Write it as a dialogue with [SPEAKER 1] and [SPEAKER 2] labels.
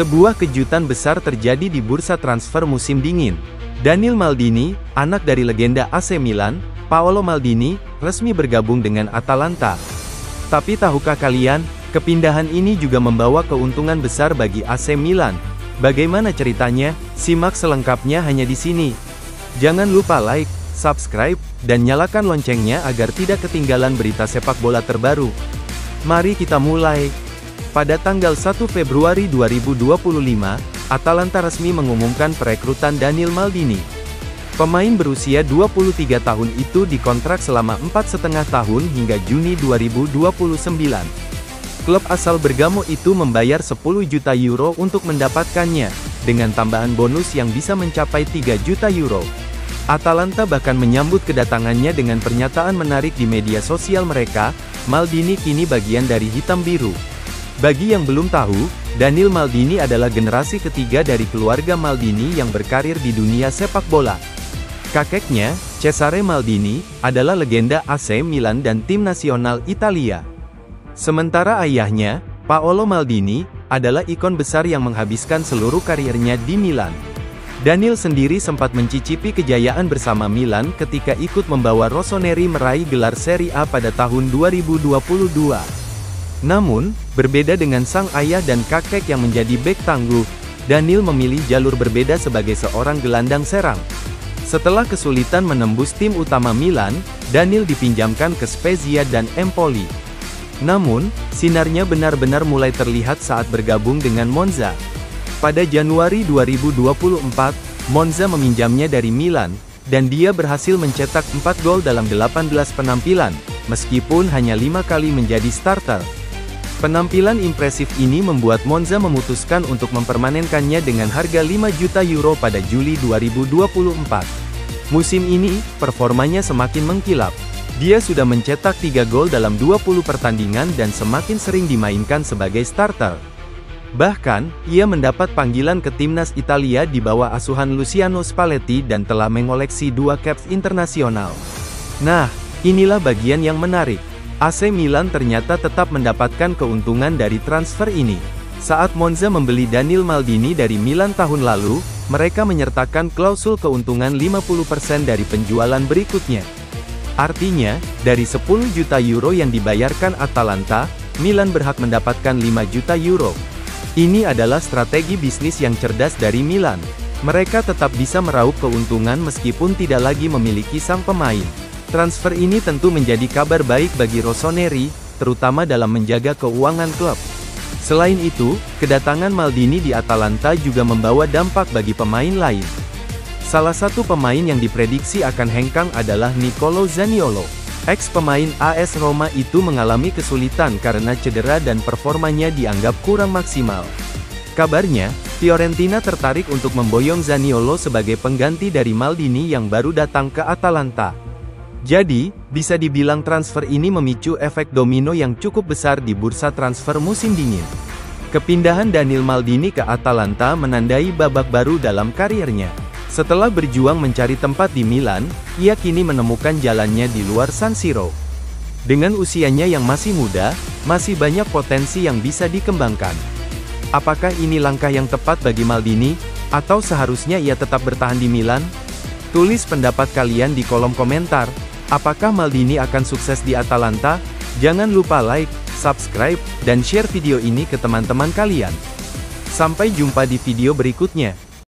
[SPEAKER 1] Sebuah kejutan besar terjadi di bursa transfer musim dingin. Daniil Maldini, anak dari legenda AC Milan, Paolo Maldini, resmi bergabung dengan Atalanta. Tapi tahukah kalian, kepindahan ini juga membawa keuntungan besar bagi AC Milan. Bagaimana ceritanya? Simak selengkapnya hanya di sini. Jangan lupa like, subscribe, dan nyalakan loncengnya agar tidak ketinggalan berita sepak bola terbaru. Mari kita mulai. Pada tanggal 1 Februari 2025, Atalanta resmi mengumumkan perekrutan Daniil Maldini. Pemain berusia 23 tahun itu dikontrak selama 4,5 tahun hingga Juni 2029. Klub asal Bergamo itu membayar 10 juta euro untuk mendapatkannya, dengan tambahan bonus yang bisa mencapai 3 juta euro. Atalanta bahkan menyambut kedatangannya dengan pernyataan menarik di media sosial mereka, Maldini kini bagian dari hitam biru. Bagi yang belum tahu, Daniil Maldini adalah generasi ketiga dari keluarga Maldini yang berkarir di dunia sepak bola. Kakeknya, Cesare Maldini, adalah legenda AC Milan dan tim nasional Italia. Sementara ayahnya, Paolo Maldini, adalah ikon besar yang menghabiskan seluruh karirnya di Milan. Daniil sendiri sempat mencicipi kejayaan bersama Milan ketika ikut membawa Rossoneri meraih gelar Serie A pada tahun 2022. Namun, berbeda dengan sang ayah dan kakek yang menjadi bek tangguh, Daniil memilih jalur berbeda sebagai seorang gelandang serang. Setelah kesulitan menembus tim utama Milan, Daniil dipinjamkan ke Spezia dan Empoli. Namun, sinarnya benar-benar mulai terlihat saat bergabung dengan Monza. Pada Januari 2024, Monza meminjamnya dari Milan, dan dia berhasil mencetak 4 gol dalam 18 penampilan, meskipun hanya 5 kali menjadi starter. Penampilan impresif ini membuat Monza memutuskan untuk mempermanenkannya dengan harga 5 juta euro pada Juli 2024. Musim ini, performanya semakin mengkilap. Dia sudah mencetak 3 gol dalam 20 pertandingan dan semakin sering dimainkan sebagai starter. Bahkan, ia mendapat panggilan ke timnas Italia di bawah asuhan Luciano Spalletti dan telah mengoleksi 2 caps internasional. Nah, inilah bagian yang menarik. AC Milan ternyata tetap mendapatkan keuntungan dari transfer ini. Saat Monza membeli Daniil Maldini dari Milan tahun lalu, mereka menyertakan klausul keuntungan 50% dari penjualan berikutnya. Artinya, dari 10 juta euro yang dibayarkan Atalanta, Milan berhak mendapatkan 5 juta euro. Ini adalah strategi bisnis yang cerdas dari Milan. Mereka tetap bisa meraup keuntungan meskipun tidak lagi memiliki sang pemain. Transfer ini tentu menjadi kabar baik bagi Rossoneri, terutama dalam menjaga keuangan klub. Selain itu, kedatangan Maldini di Atalanta juga membawa dampak bagi pemain lain. Salah satu pemain yang diprediksi akan hengkang adalah Nicolo Zaniolo. Ex-pemain AS Roma itu mengalami kesulitan karena cedera dan performanya dianggap kurang maksimal. Kabarnya, Fiorentina tertarik untuk memboyong Zaniolo sebagai pengganti dari Maldini yang baru datang ke Atalanta. Jadi, bisa dibilang transfer ini memicu efek domino yang cukup besar di bursa transfer musim dingin. Kepindahan Daniil Maldini ke Atalanta menandai babak baru dalam karirnya. Setelah berjuang mencari tempat di Milan, ia kini menemukan jalannya di luar San Siro. Dengan usianya yang masih muda, masih banyak potensi yang bisa dikembangkan. Apakah ini langkah yang tepat bagi Maldini, atau seharusnya ia tetap bertahan di Milan? Tulis pendapat kalian di kolom komentar. Apakah Maldini akan sukses di Atalanta? Jangan lupa like, subscribe, dan share video ini ke teman-teman kalian. Sampai jumpa di video berikutnya.